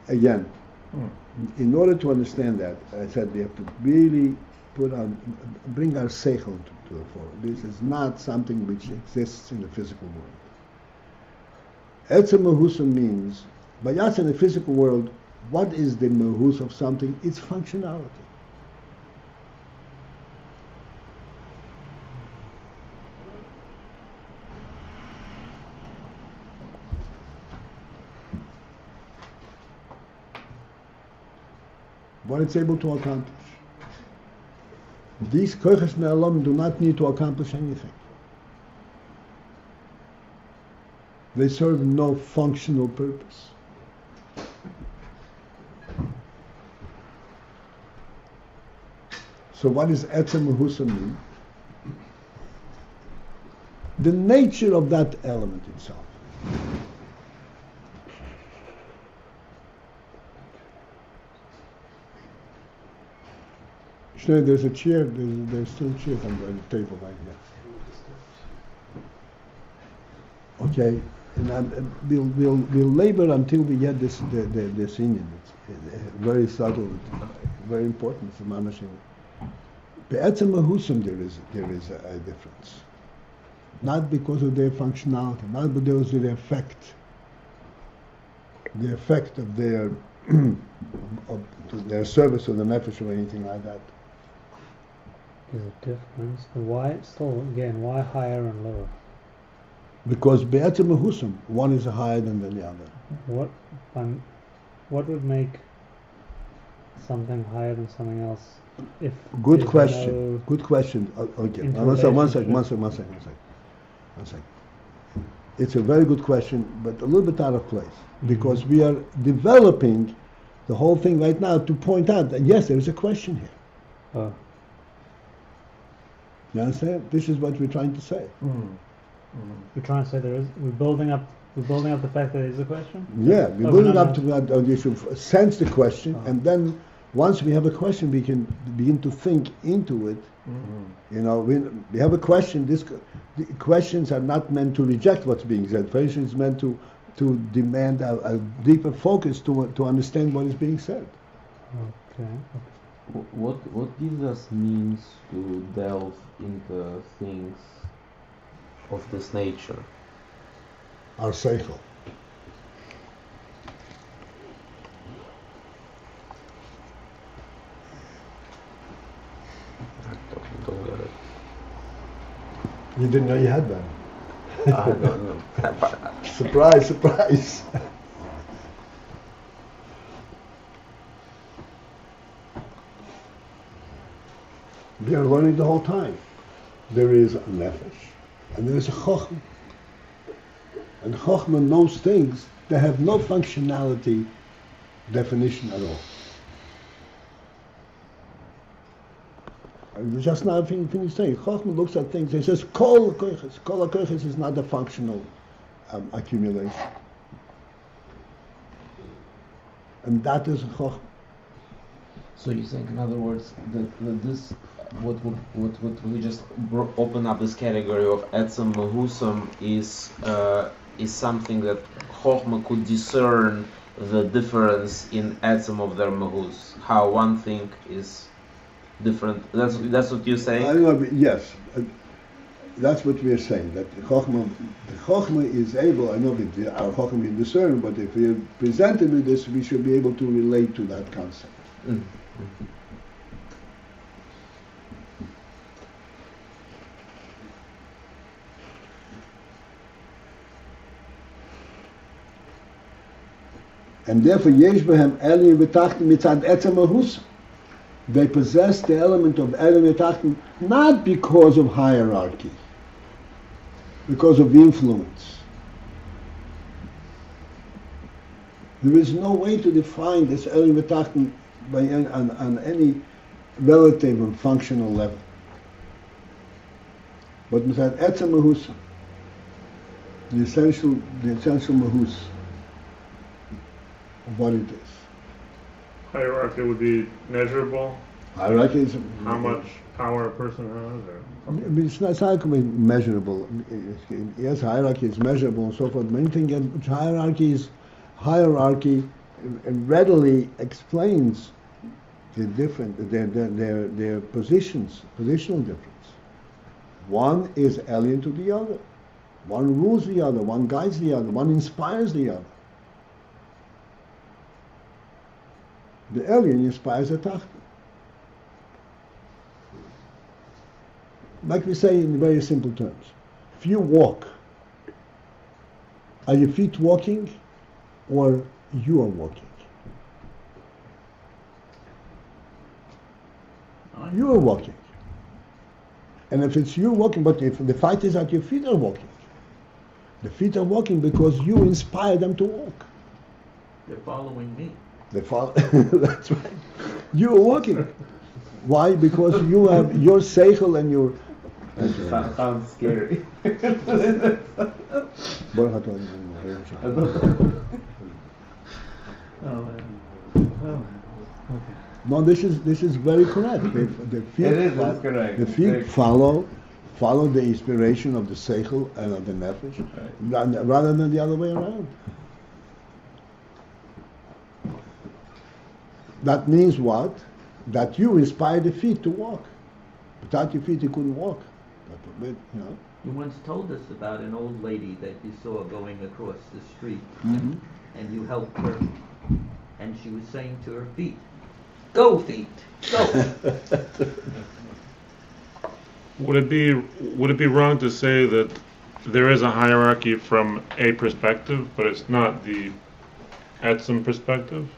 again, in order to understand that, I said we have to really bring our seichel to the fore. This is not something which exists in the physical world. Etzem mehuso means, by us in the physical world, what is the mehus of something? It's functionality. what it's able to accomplish. These koiches me'olam do not need to accomplish anything. They serve no functional purpose. So what does etzem u'husa mean? The nature of that element itself. There's a chair, there's still chairs on the table right here. Okay, and we'll labor until we get this Indian. It's very subtle, very important for Menachem. Be'etzem mahusam there is a difference, not because of their functionality, not because of their effect, the effect of their of their service or the nefesh or anything like that. There's a difference. But why, still, again, why higher and lower? Because be'etzem mahusam, one is higher than the other. What would make something higher than something else? If Good question. Good question. Okay. One second. It's a very good question, but a little bit out of place, because we are developing the whole thing right now to point out that yes, there is a question here. Oh. You understand? This is what we're trying to say. We're trying to say we're building up the fact that there is a question? Yeah, we're building up to that. You should sense the question, and then once we have a question, we can begin to think into it. You know, we have a question. The questions are not meant to reject what's being said. Questions is meant to demand a deeper focus to understand what is being said. Okay. What gives us means to delve into things of this nature? Our seichel. Don't get it. You didn't know you had that. I don't know. Surprise. We are learning the whole time. There is a nefesh, and there is a chochmah. And chochmah knows things that have no functionality definition at all. Just now finished saying, chochmah looks at things, it says, kol koiches. Kol koiches is not a functional accumulation. And that is chochmah. So you think, in other words, that this, what we just open up this category of etzem mahusam is something that chochmah could discern the difference in etzem of their mahus, how one thing is different. That's what you're saying? Yes, that's what we are saying. That the chochmah is able. I know that our chochmah is discern, but if we are presented with this, we should be able to relate to that concept. And therefore, yesh behem Ayin v'tachtim mitzad etzem mahus. They possess the element of Ayin v'tachtim not because of hierarchy, because of influence. There is no way to define this Ayin v'tachtim on any relative and functional level. But mitzad etzem mahus, the essential mahus of what it is. Hierarchy would be measurable? Hierarchy is how much power a person has? Or it's not going to be measurable. Yes, hierarchy is measurable and so forth. Many things, hierarchy readily explains the different, their positions, positional difference. One is alien to the other. One rules the other. One guides the other. One inspires the other. The alien inspires the tachton. Like we say in very simple terms, if you walk, are your feet walking or you are walking? You're walking. And if it's you walking, but if the fact is that your feet are walking. The feet are walking because you inspire them to walk. They're following me. They follow. That's right. You are walking. Why? Because you have your seichel and your. Sounds scary. No, this is very correct. The feet It is, that's correct. The feet follow the inspiration of the seichel and of the nefesh, rather than the other way around. That means what? That you inspire the feet to walk. Without your feet, you couldn't walk. You know. You once told us about an old lady that you saw going across the street, Mm-hmm. and you helped her, and she was saying to her feet, "Go feet, go." Would it be wrong to say that there is a hierarchy from a perspective, but it's not the etzem perspective?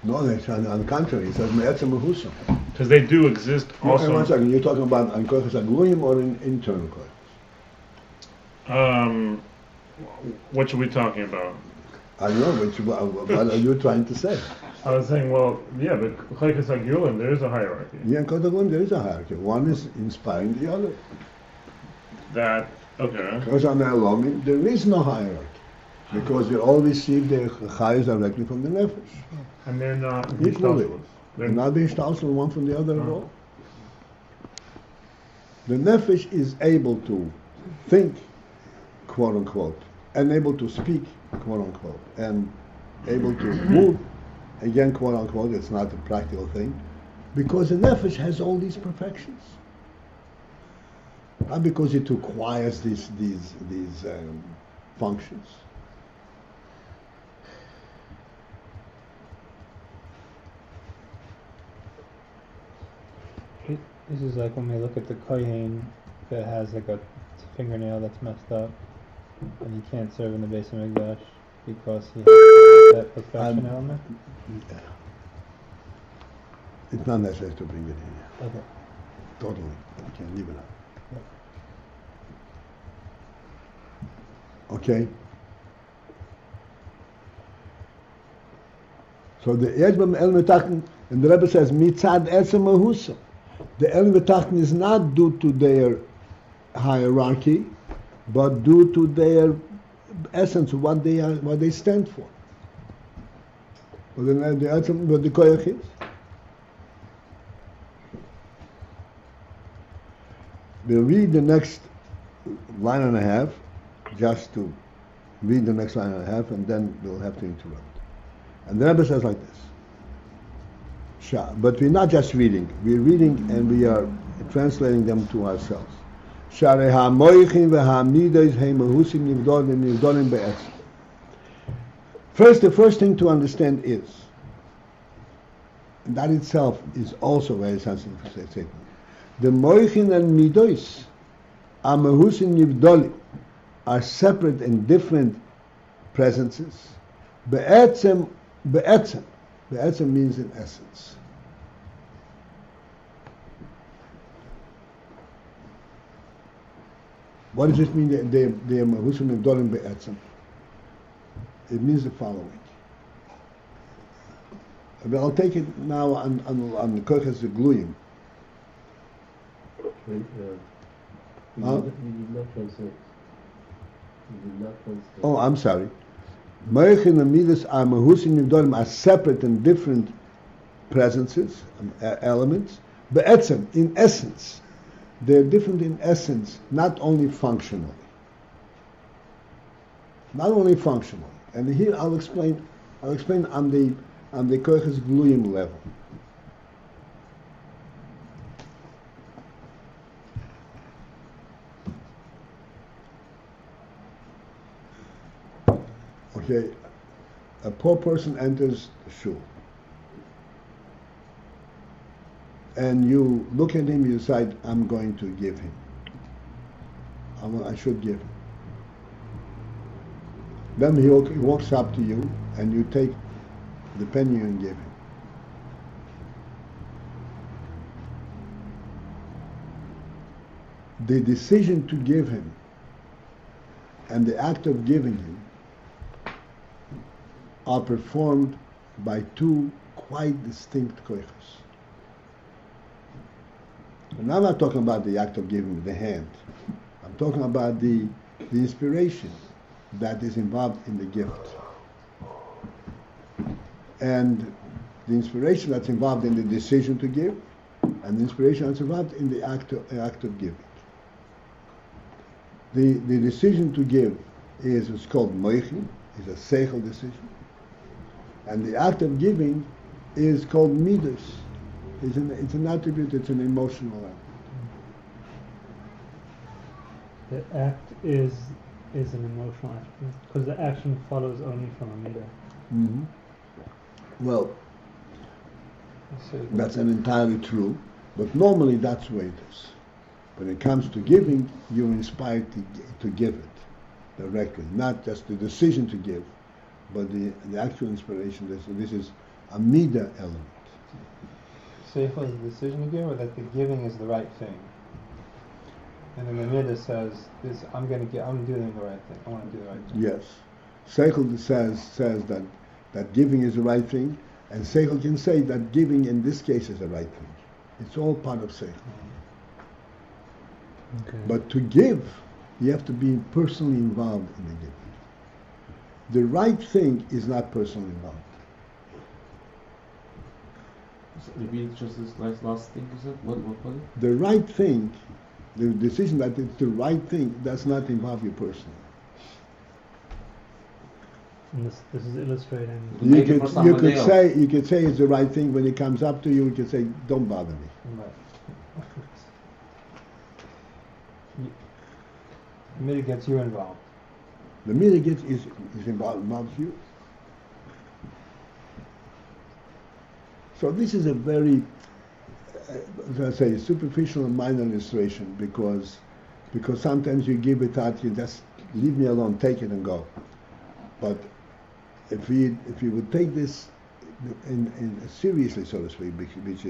No, that's on the contrary. It says me'etzem mehusa. Because they do exist also. Okay, one second. You're talking about an kochas agluim or in internal kochas? What are we talking about? I know, what are you trying to say? I was saying, well, yeah, but Chaykas Agulim, there is a hierarchy. Yeah, in kochas agluim there is a hierarchy. One is inspiring the other. That, okay. Because on the Elomim, there is no hierarchy. Because they all receive their chayas directly from the nefesh. And they're not Equally. Hishtalshelus. They're not being shtalsel one from the other at all. The nefesh is able to think, quote unquote, and able to speak, quote unquote, and able to move, again, quote unquote, it's not a practical thing, because the nefesh has all these perfections. Not because it acquires these functions. This is like when we look at the kohen that has like a fingernail that's messed up, and he can't serve in the Beis Hamikdash because he has that perfection element. It's not necessary to bring it in. Okay. Totally. You can leave it out. Okay? So the Yejbam El Metachen, and the Rebbe says, Mitzad Etzem Mahusa. The El Metachen is not due to their hierarchy, but due to their essence, what they stand for. What the Etzem, what the Koyach is. We'll read the next line and a half, just to read the next line and a half, and then we'll have to interrupt. And the Rebbe says like this. But we're not just reading. We're reading and we are translating them to ourselves. First, the first thing to understand is, and that itself is also very sensitive statement. The moichin and midos are mehusin nivdolim, are separate and different presences. Be'etzem means in essence. What does it mean? They are mehusin nivdolim be'etzem. It means the following. I'll take it now on the kochas gluyim. We did not translate. Oh, I'm sorry. Moichin and midas are mehusin nivdolim, are separate and different presences, elements. Be'etzem, in essence, they're different in essence, not only functionally. Not only functionally. And here I'll explain on the kochas gluyim level. Okay, a poor person enters the shul, and you look at him, you decide, I'm going to give him. I should give him. Then he walks up to you, and you take the penny and give him. the decision to give him and the act of giving him are performed by two quite distinct koiches. And I'm not talking about the act of giving with the hand. I'm talking about the inspiration that is involved in the gift. And the inspiration that's involved in the decision to give, and the inspiration that's involved in the act of giving. The decision to give is called moichi, is a seichel decision. And the act of giving is called midas. It's an attribute, it's an emotional act. The act is an emotional attribute because the action follows only from a midah. Mm-hmm. Well, that's entirely true, but normally that's the way it is. When it comes to giving, you're inspired to give it directly, not just the decision to give, but the actual inspiration. This is a midah element. Seichel is the decision to give, or that the giving is the right thing? And then the midah says, "This I'm doing the right thing. I want to do the right thing." Yes, seichel says that giving is the right thing, and seichel can say that giving in this case is the right thing. It's all part of seichel. Okay. But to give, you have to be personally involved in the giving. The right thing is not personally involved. Repeat just this last thing you said. What was it? The right thing, the decision that it's the right thing, does not involve you personally. And this is illustrating. You could say it's the right thing when it comes up to you. You could say, "Don't bother me." Right. The midah gets you involved. The midah is involves you. So this is a very, as I say, superficial and minor illustration because sometimes you give it out, you just leave me alone, take it and go. But if you would take this in seriously, so to speak, which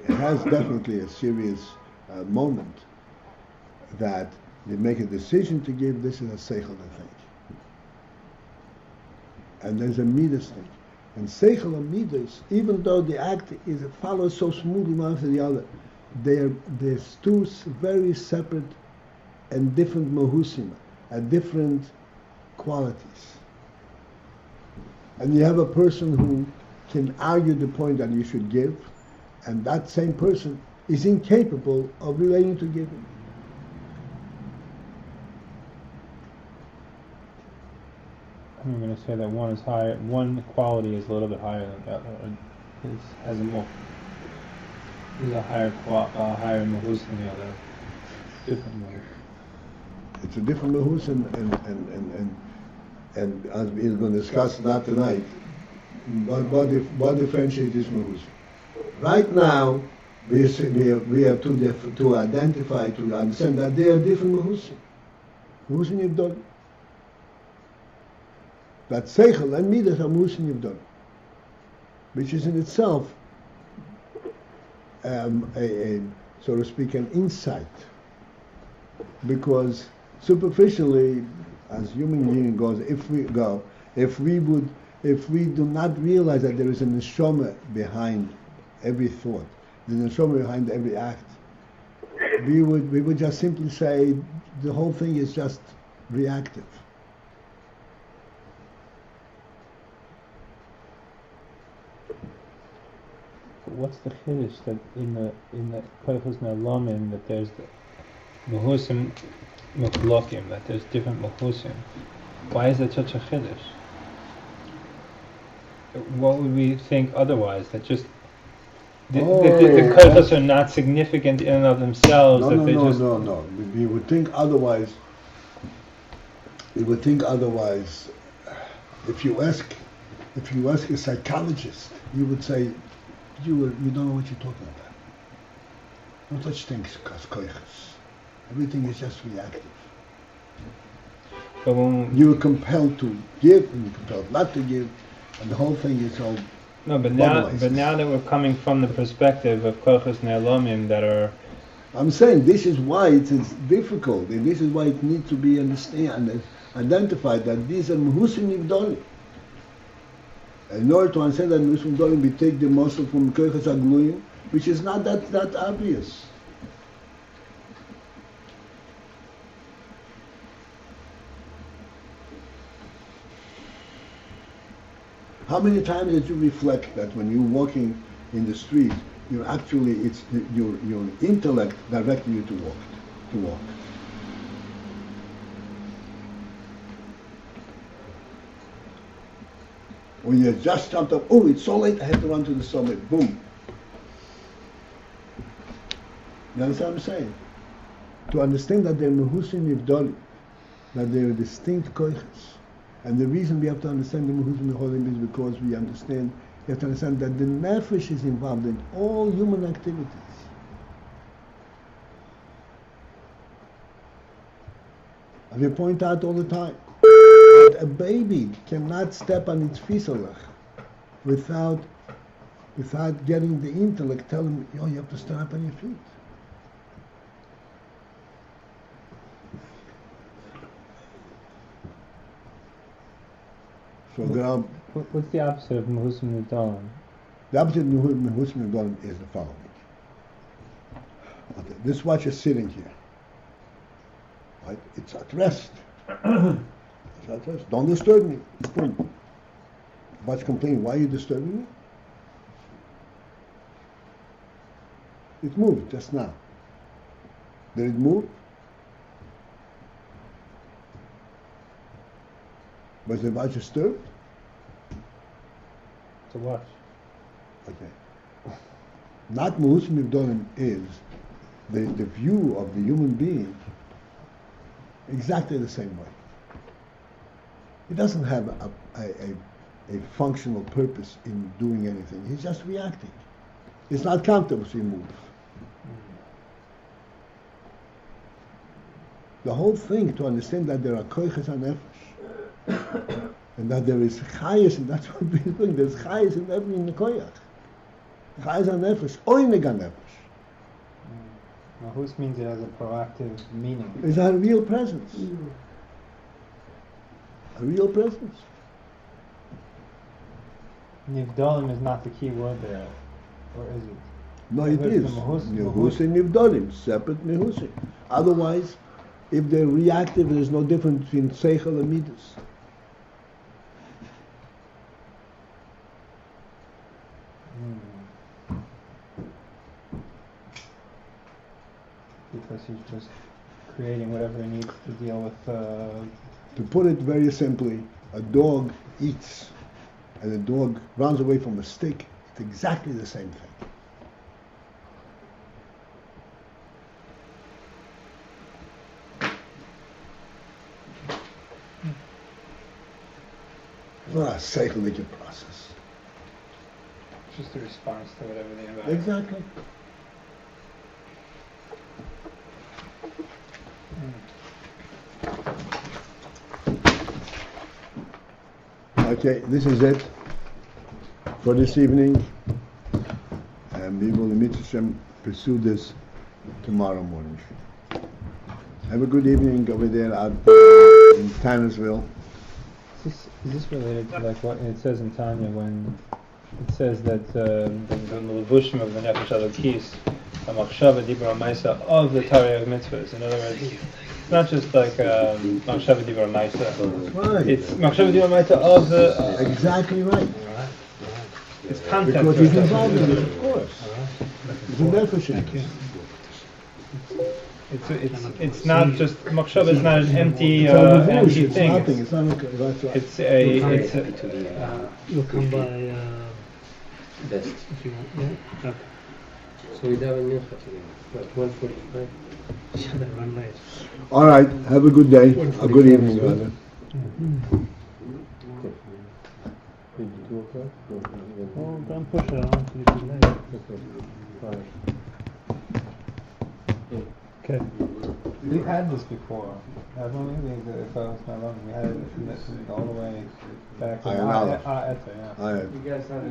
has definitely a serious moment, that you make a decision to give, this is a seichel thing. And there's a midas thing. And seichel and midas, even though the act follows so smoothly one after the other, there's two very separate and different mahusim, different qualities. And you have a person who can argue the point that you should give, and that same person is incapable of relating to giving. I'm going to say that one is higher. One quality is a little bit higher than the other. Has a more. Is a higher higher mahus than the other. Different mahus. It's a different mahus, and as we're going to discuss that tonight, what differentiates this mahus? Right now, we have to identify, to understand that they are different mahus. Mahus in Yivdol. That seichel and midas are mahus in Yivdol, which is in itself a so to speak, an insight. Because superficially, as human being goes, if we do not realize that there is a neshama behind every thought, the neshama behind every act, we would just simply say the whole thing is just reactive. What's the chiddush that in the koichos ne'elamim that there's the mahusim mechlokim, that there's different mahusim? Why is that such a chiddush? What would we think otherwise? That just the koichos are not significant in and of themselves. No. We would think otherwise. If you ask a psychologist, you would say, you don't know what you're talking about. No such thing as koichos. Everything is just reactive. But when you're compelled to give and you're compelled not to give, and the whole thing is all. No, but now that we're coming from the perspective of koichos ne'elamim that are I'm saying this is why it is difficult, and this is why it needs to be understand and identified that these are Mehusim Nivdolim. In order to understand that Mehusim Nivdolim, we take the muscle from Koychas Agluyim, which is not that obvious. How many times did you reflect that when you're walking in the street, you're actually, it's your intellect directing you to walk. When you just jumped up, oh, it's so late, I have to run to the subway, boom. You understand what I'm saying? To understand that they're Mehusim Nivdolim, that they're distinct koiches. And the reason we have to understand the Mehusim Nivdolim is because we understand, you have to understand that the nefesh is involved in all human activities. And we point out all the time that a baby cannot step on its fisalach without getting the intellect telling him, you have to stand up on your feet. So what's the opposite of Mehusim Nivdolim? The opposite of Mehusim Nivdolim is the following. Okay, this watch is sitting here. Right? It's at rest. It's at rest. Don't disturb me. Boom. Watch complaining, why are you disturbing me? It moved just now. Did it move? Was the watch disturbed? To watch. Okay. Not Mehusim Nivdolim is the view of the human being exactly the same way. He doesn't have a functional purpose in doing anything. He's just reacting. It's not comfortable to move. The whole thing to understand that there are koiches hanefesh and that there is chayes, and that's what we're doing. There's chayes in every koyach. Chayes hanefesh, oineg hanefesh. Mahus means it has a proactive meaning. It's a real presence. A real presence. Nivdolim is not the key word there, or is it? No, it is. Mehusim Nivdolim, separate Mehusim. Otherwise, if they're reactive, there's no difference between Seichel and Midas. Because he's just creating whatever he needs to deal with. To put it very simply, a dog eats and a dog runs away from a stick. It's exactly the same thing. It's not a psychological process. It's just a response to whatever the environment. Exactly. Okay, this is it for this evening, and we will, Menachem, pursue this tomorrow morning. Have a good evening over there out in Tannersville. Is this related to like what it says in Tanya when it says that the levushim of the nefesh alokis, the machshava dibra ma'isa of the Taryag mitzvahs. In other words, it's not just like machshava dibra ma'isa. Right. It's machshava dibra ma'isa of the. Exactly right. It's content. Because he's involved in it, of course. It's a nefesh. It's not just machshava is not an empty it's thing. Nothing. It's not. It's a. You'll come by Best. if you want. Yeah. Okay. So we have a mincha today. What, 1:45? Should I run late? All right. Have a good day. A good evening, brother. Maybe 2 o'clock? Oh, don't push it. I want you to be late. Okay. 5. Okay. We've had this before, haven't we? If I was not wrong, we had it all the way back. Ayin Aleph. Yeah. Ayin. You guys have a